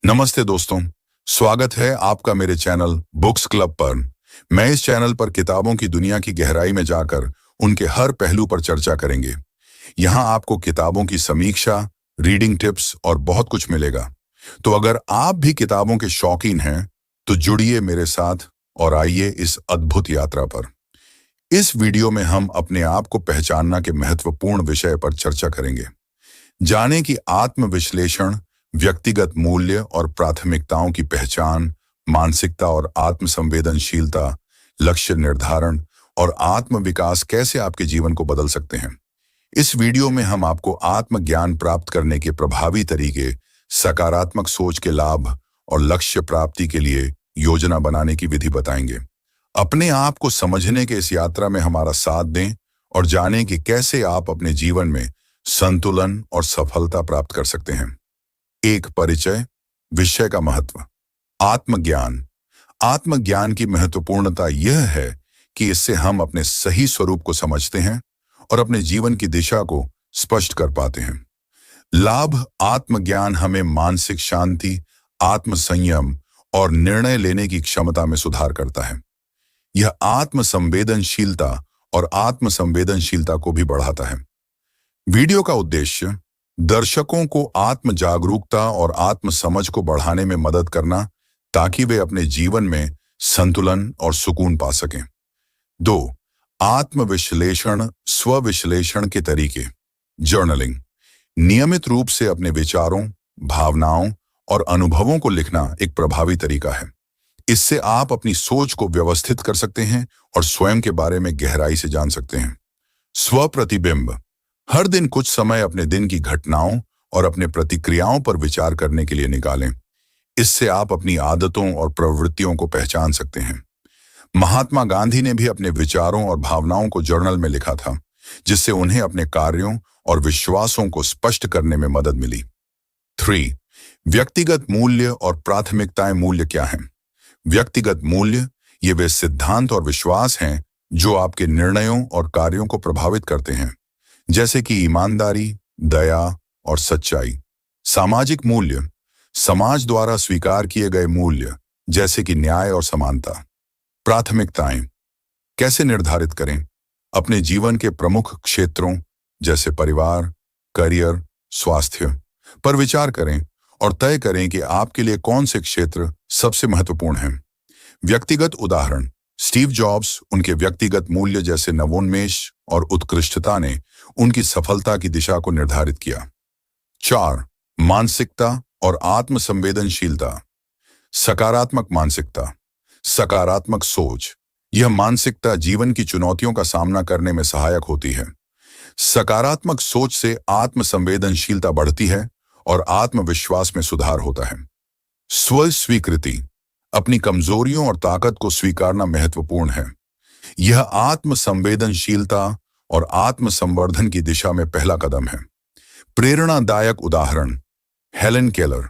नमस्ते दोस्तों, स्वागत है आपका मेरे चैनल बुक्स क्लब पर। मैं इस चैनल पर किताबों की दुनिया की गहराई में जाकर उनके हर पहलू पर चर्चा करेंगे। यहाँ आपको किताबों की समीक्षा, रीडिंग टिप्स और बहुत कुछ मिलेगा। तो अगर आप भी किताबों के शौकीन हैं, तो जुड़िए मेरे साथ और आइए इस अद्भुत यात्रा पर। इस वीडियो में हम अपने आप को पहचानना के महत्वपूर्ण विषय पर चर्चा करेंगे। जाने कि आत्मविश्लेषण, व्यक्तिगत मूल्य और प्राथमिकताओं की पहचान, मानसिकता और आत्म संवेदनशीलता, लक्ष्य निर्धारण और आत्म विकास कैसे आपके जीवन को बदल सकते हैं। इस वीडियो में हम आपको आत्मज्ञान प्राप्त करने के प्रभावी तरीके, सकारात्मक सोच के लाभ और लक्ष्य प्राप्ति के लिए योजना बनाने की विधि बताएंगे। अपने आप को समझने के इस यात्रा में हमारा साथ दें और जानें कि कैसे आप अपने जीवन में संतुलन और सफलता प्राप्त कर सकते हैं। एक परिचय, विषय का महत्व। आत्मज्ञान। आत्मज्ञान की महत्वपूर्णता यह है कि इससे हम अपने सही स्वरूप को समझते हैं और अपने जीवन की दिशा को स्पष्ट कर पाते हैं। लाभ। आत्मज्ञान हमें मानसिक शांति, आत्मसंयम और निर्णय लेने की क्षमता में सुधार करता है। यह आत्मसंवेदनशीलता और आत्मसंवेदनशीलता को भी बढ़ाता है। वीडियो का उद्देश्य दर्शकों को आत्म जागरूकता और आत्म समझ को बढ़ाने में मदद करना, ताकि वे अपने जीवन में संतुलन और सुकून पा सकें। 2. आत्मविश्लेषण, स्वविश्लेषण के तरीके। जर्नलिंग। नियमित रूप से अपने विचारों, भावनाओं और अनुभवों को लिखना एक प्रभावी तरीका है। इससे आप अपनी सोच को व्यवस्थित कर सकते हैं और स्वयं के बारे में गहराई से जान सकते हैं। स्वप्रतिबिंब। हर दिन कुछ समय अपने दिन की घटनाओं और अपने प्रतिक्रियाओं पर विचार करने के लिए निकालें। इससे आप अपनी आदतों और प्रवृत्तियों को पहचान सकते हैं। महात्मा गांधी ने भी अपने विचारों और भावनाओं को जर्नल में लिखा था, जिससे उन्हें अपने कार्यों और विश्वासों को स्पष्ट करने में मदद मिली। 3. व्यक्तिगत मूल्य और प्राथमिकताएं। मूल्य क्या हैं? व्यक्तिगत मूल्य ये वे सिद्धांत और विश्वास हैं जो आपके निर्णयों और कार्यों को प्रभावित करते हैं, जैसे कि ईमानदारी, दया और सच्चाई। सामाजिक मूल्य। समाज द्वारा स्वीकार किए गए मूल्य, जैसे कि न्याय और समानता। प्राथमिकताएं कैसे निर्धारित करें? अपने जीवन के प्रमुख क्षेत्रों जैसे परिवार, करियर, स्वास्थ्य पर विचार करें और तय करें कि आपके लिए कौन से क्षेत्र सबसे महत्वपूर्ण हैं। व्यक्तिगत उदाहरण। स्टीव जॉब्स, उनके व्यक्तिगत मूल्य जैसे नवोन्मेष और उत्कृष्टता ने उनकी सफलता की दिशा को निर्धारित किया। 4. मानसिकता और आत्मसंवेदनशीलता। सकारात्मक मानसिकता, सकारात्मक सोच। यह मानसिकता जीवन की चुनौतियों का सामना करने में सहायक होती है। सकारात्मक सोच से आत्मसंवेदनशीलता बढ़ती है और आत्मविश्वास में सुधार होता है। स्व स्वीकृति। अपनी कमजोरियों और ताकत को स्वीकारना महत्वपूर्ण है। यह आत्मसंवेदनशीलता और आत्मसंवर्धन की दिशा में पहला कदम है। प्रेरणादायक उदाहरण। Helen Keller.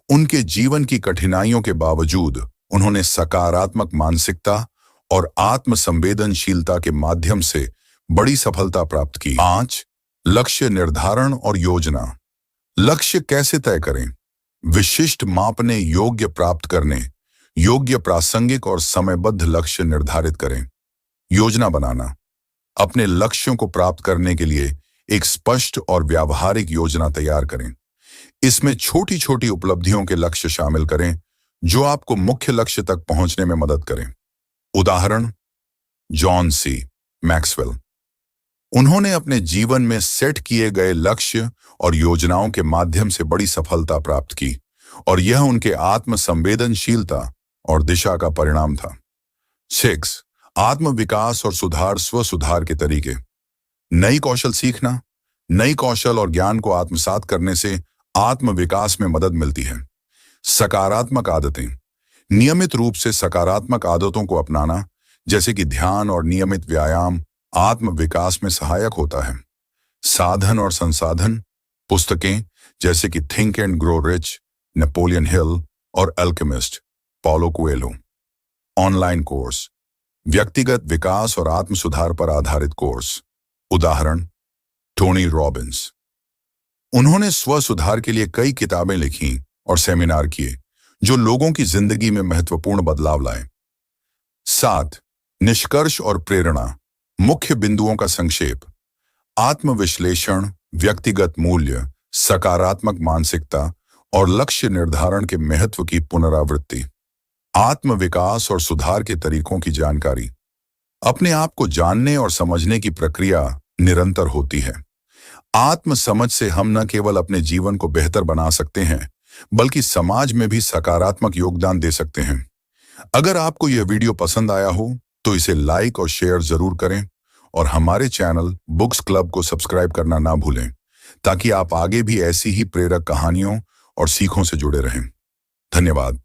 उनके जीवन की कठिनाइयों के बावजूद उन्होंने सकारात्मक मानसिकता और आत्मसंवेदनशीलता के माध्यम से बड़ी सफलता प्राप्त की। 5. लक्ष्य निर्धारण और योजना। लक्ष्य कैसे तय करें? विशिष्ट, मापने योग्य, प्राप्त करने योग्य, प्रासंगिक और समयबद्ध लक्ष्य निर्धारित करें। योजना बनाना। अपने लक्ष्यों को प्राप्त करने के लिए एक स्पष्ट और व्यावहारिक योजना तैयार करें। इसमें छोटी छोटी उपलब्धियों के लक्ष्य शामिल करें जो आपको मुख्य लक्ष्य तक पहुंचने में मदद करें। उदाहरण। John C Maxwell. उन्होंने अपने जीवन में सेट किए गए लक्ष्य और योजनाओं के माध्यम से बड़ी सफलता प्राप्त की, और यह उनके आत्मसंवेदनशीलता और दिशा का परिणाम था। 6. आत्मविकास और सुधार, स्व सुधार के तरीके। नई कौशल सीखना। नई कौशल और ज्ञान को आत्मसात करने से आत्मविकास में मदद मिलती है। सकारात्मक आदतें। नियमित रूप से सकारात्मक आदतों को अपनाना, जैसे कि ध्यान और नियमित व्यायाम, आत्मविकास में सहायक होता है। साधन और संसाधन। पुस्तकें जैसे कि think and grow rich, Napoleon Hill और Alchemist, Paulo Coelho. Online course. व्यक्तिगत विकास और आत्म सुधार पर आधारित कोर्स। उदाहरण। Tony Robbins. उन्होंने स्व सुधार के लिए कई किताबें लिखीं और सेमिनार किए जो लोगों की जिंदगी में महत्वपूर्ण बदलाव लाए। 7. निष्कर्ष और प्रेरणा। मुख्य बिंदुओं का संक्षेप। आत्मविश्लेषण, व्यक्तिगत मूल्य, सकारात्मक मानसिकता और लक्ष्य निर्धारण के महत्व की पुनरावृत्ति। आत्म विकास और सुधार के तरीकों की जानकारी। अपने आप को जानने और समझने की प्रक्रिया निरंतर होती है। आत्म समझ से हम न केवल अपने जीवन को बेहतर बना सकते हैं, बल्कि समाज में भी सकारात्मक योगदान दे सकते हैं। अगर आपको यह वीडियो पसंद आया हो तो इसे लाइक और शेयर जरूर करें और हमारे चैनल बुक्स क्लब को सब्सक्राइब करना ना भूलें, ताकि आप आगे भी ऐसी ही प्रेरक कहानियों और सीखों से जुड़े रहें। धन्यवाद।